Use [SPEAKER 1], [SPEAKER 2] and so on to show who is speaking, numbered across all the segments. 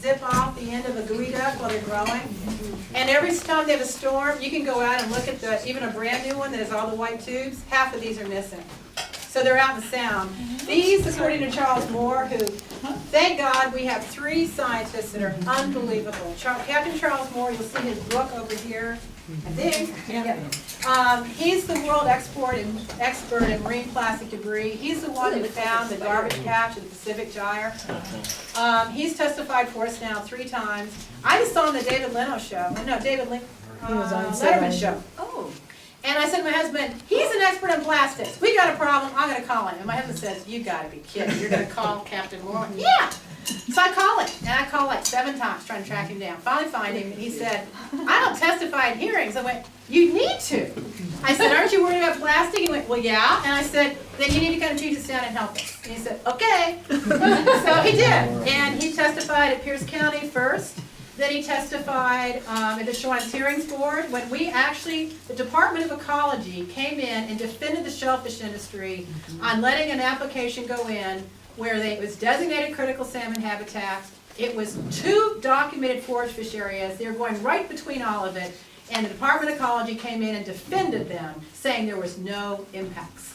[SPEAKER 1] zip off the end of a gooey duck while they're growing. And every time they have a storm, you can go out and look at even a brand new one that has all the white tubes. Half of these are missing. So they're out in the sound. These, according to Charles Moore, who, thank God, we have 3 scientists that are unbelievable. Captain Charles Moore, you'll see his book over here. I think. Yeah. He's the world expert in marine plastic debris. He's the one who found the garbage patch in the Pacific Gyre. He's testified for us now 3 times. I just saw him on the David Leno show. No, Letterman show. Oh. And I said to my husband, he's an expert on plastics. We got a problem. I'm going to call him. And my husband says, you got to be kidding. You're going to call Captain Moore? Yeah. So I call him. And I call like 7 times trying to track him down. Finally find him. And he said, I don't testify in hearings. I went, you need to. I said, aren't you worried about plastic? He went, well, yeah. And I said, then you need to come to Puget Sound and help us. And he said, okay. So he did. And he testified at Pierce County first. Then he testified at the Shawinigan Hearings Board when the Department of Ecology came in and defended the shellfish industry on letting an application go in where it was designated critical salmon habitat. It was 2 documented forage fish areas. They were going right between all of it. And the Department of Ecology came in and defended them, saying there was no impacts.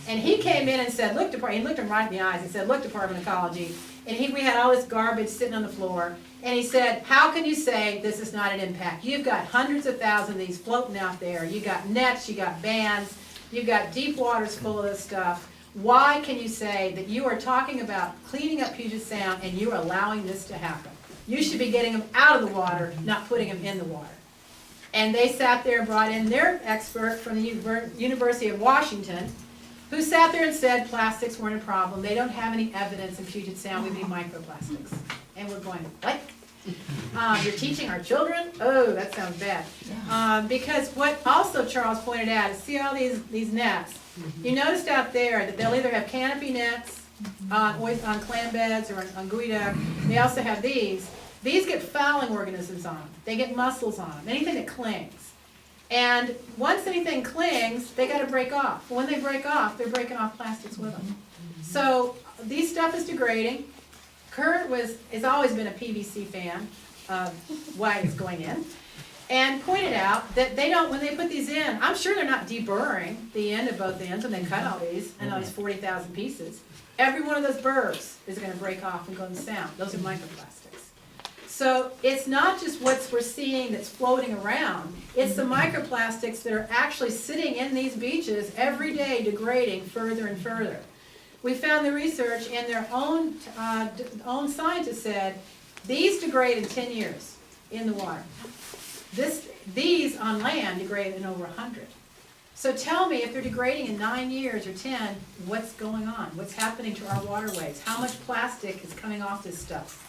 [SPEAKER 1] And he came in and said, look, he looked him right in the eyes and said, look, Department of Ecology. And we had all this garbage sitting on the floor. And he said, how can you say this is not an impact? You've got hundreds of thousands of these floating out there. You've got nets, you've got bands, you've got deep waters full of this stuff. Why can you say that you are talking about cleaning up Puget Sound and you are allowing this to happen? You should be getting them out of the water, not putting them in the water. And they sat there and brought in their expert from the University of Washington, who sat there and said plastics weren't a problem. They don't have any evidence in Puget Sound we need microplastics. And we're going, what? You're teaching our children? Oh, that sounds bad. Because what also Charles pointed out is, see all these nets? You noticed out there that they'll either have canopy nets on clam beds or on gooey duck. They also have these. These get fouling organisms on them. They get mussels on them, anything that clings. And once anything clings, they got to break off. When they break off, they're breaking off plastics with them. So these stuff is degrading. Kurt has always been a PVC fan of why it's going in, and pointed out that they don't, when they put these in, I'm sure they're not deburring the end of both ends when they cut all these, and all these 40,000 pieces. Every one of those burrs is going to break off and go in the sound. Those are microplastics. So it's not just what we're seeing that's floating around, it's the microplastics that are actually sitting in these beaches every day degrading further and further. We found the research, and their own scientists said, these degrade in 10 years in the water. These on land degrade in over 100. So tell me, if they're degrading in 9 years or 10, what's going on? What's happening to our waterways? How much plastic is coming off this stuff?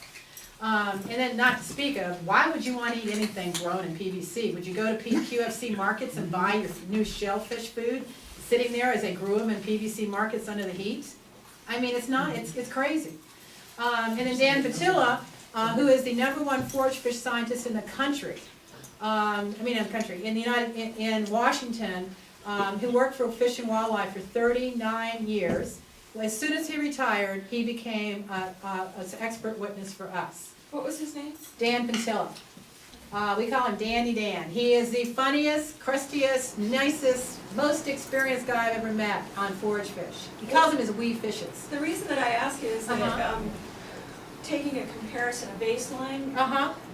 [SPEAKER 1] And then not to speak of, why would you want to eat anything grown in PVC? Would you go to QFC markets and buy your new shellfish food sitting there as they grew them in PVC markets under the heat? I mean, it's crazy. And then Dan Patilla, who is the #1 forage fish scientist in the country, in Washington, who worked for Fish and Wildlife for 39 years. As soon as he retired, he became an expert witness for us.
[SPEAKER 2] What was his name?
[SPEAKER 1] Dan Patilla. We call him Dandy Dan. He is the funniest, crustiest, nicest, most experienced guy I've ever met on forage fish. He calls them his wee fishes.
[SPEAKER 2] The reason that I ask you is that taking a comparison, a baseline,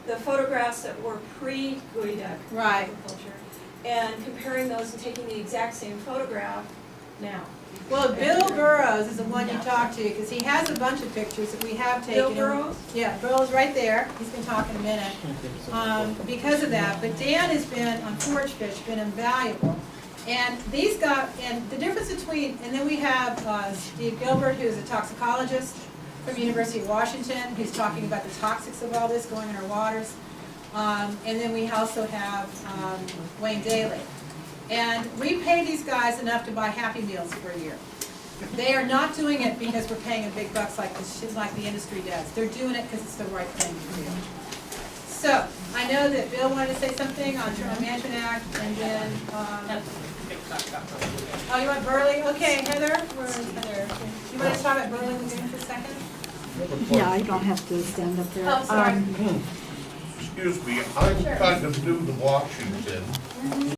[SPEAKER 2] the photographs that were pre-gooey duck agriculture, and comparing those and taking the exact same photograph now.
[SPEAKER 1] Well, Bill Burrows is the one you talk to, because he has a bunch of pictures that we have taken.
[SPEAKER 2] Bill Burrows?
[SPEAKER 1] Yeah, Bill's right there. He's going to talk in a minute. Because of that. But Dan has been, on forage fish, been invaluable. And the difference between, and then we have Steve Gilbert, who's a toxicologist from University of Washington, who's talking about the toxics of all this going in our waters. And then we also have Wayne Daly. And we pay these guys enough to buy Happy Meals for a year. They are not doing it because we're paying them big bucks like the industry does. They're doing it because it's the right thing to do. So, I know that Bill wanted to say something on Journal Management Act, and then, oh, you want Burley? Okay, Heather? Where is Heather? You want to talk about Burley Lagoon for a second?
[SPEAKER 3] Yeah, I don't have to stand up there.
[SPEAKER 1] Oh, sorry.
[SPEAKER 4] Excuse me, I'm kind of new to Washington.